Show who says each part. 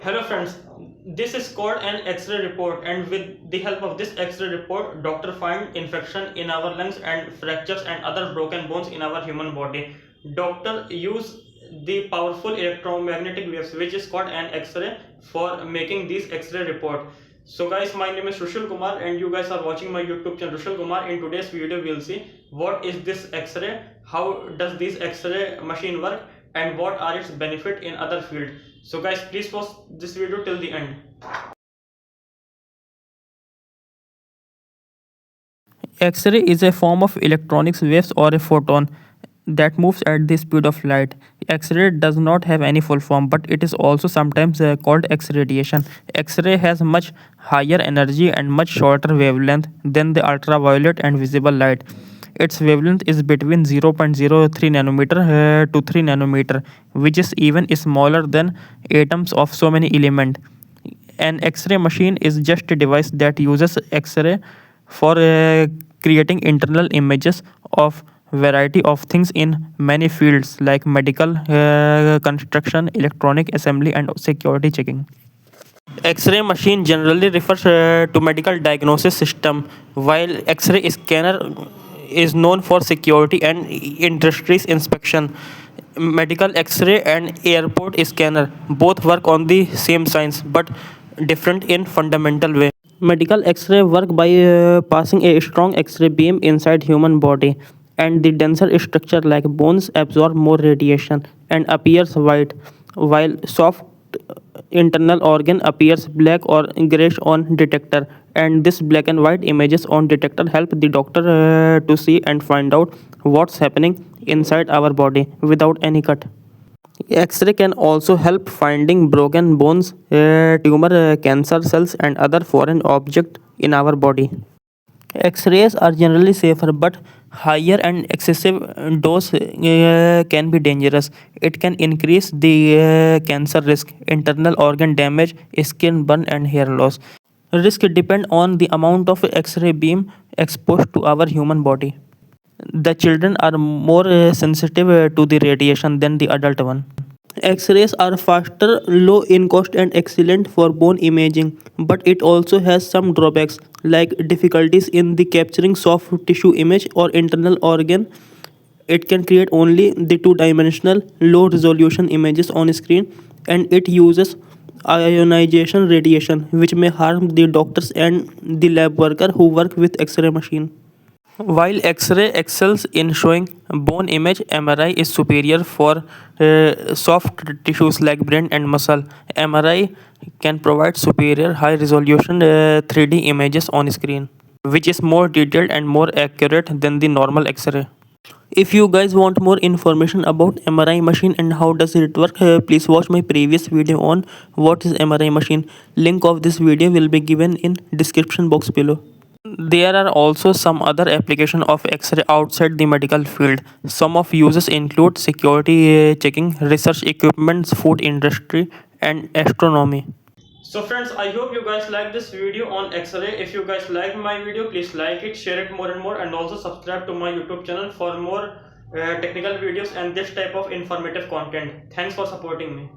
Speaker 1: Hello friends, this is called an X-ray report, and with the help of this X-ray report, doctor find infection in our lungs and fractures and other broken bones in our human body. Doctor use the powerful electromagnetic waves, which is called an X-ray, for making this X-ray report. So guys, my name is Rushil Kumar and you guys are watching my YouTube channel Rushil Kumar. In today's video, we'll see what is this X-ray, how does this X-ray machine work, and what are its benefit in other field. So guys, please watch this video till the end.
Speaker 2: X-ray is a form of electronics waves or a photon that moves at the speed of light. X-ray does not have any full form, but it is also sometimes called X-radiation. X-ray has much higher energy and much shorter wavelength than the ultraviolet and visible light. Its wavelength is between 0.03 nanometer to 3 nanometer, which is even smaller than atoms of so many elements. An X-ray machine is just a device that uses X-ray for creating internal images of variety of things in many fields like medical, construction, electronic assembly, and security checking. X-ray machine generally refers to medical diagnosis system, while X-ray scanner is known for security and industries inspection. Medical X-ray and airport scanner both work on the same science but different in fundamental way. Medical X-ray work by passing a strong X-ray beam inside human body, and the denser structure like bones absorb more radiation and appears white, while soft internal organ appears black or grayish on detector. And this black and white images on detector help the doctor to see and find out what's happening inside our body without any cut. X-ray can also help finding broken bones, tumor, cancer cells, and other foreign objects in our body. X-rays are generally safer, but higher and excessive dose can be dangerous. It can increase the cancer risk, internal organ damage, skin burn, and hair loss. Risk depend on the amount of X-ray beam exposed to our human body. The children are more sensitive to the radiation than the adult one. X-rays are faster, low in cost, and excellent for bone imaging, but it also has some drawbacks like difficulties in the capturing soft tissue image or internal organ. It can create only the two-dimensional, low-resolution images on screen, and it uses ionization radiation, which may harm the doctors and the lab worker who work with X-ray machine. While X-ray excels in showing bone image, MRI is superior for soft tissues like brain and muscle. MRI can provide superior high-resolution 3D images on screen, which is more detailed and more accurate than the normal X-ray. If you guys want more information about MRI machine and how does it work, please watch my previous video on what is MRI machine. Link of this video will be given in description box below. There are also some other application of X-ray outside the medical field. Some of uses include security checking, research equipments, food industry, and astronomy.
Speaker 1: So friends, I hope you guys like this video on X-ray. If you guys like my video, please like it, share it more and more, and also subscribe to my YouTube channel for more technical videos and this type of informative content. Thanks for supporting me.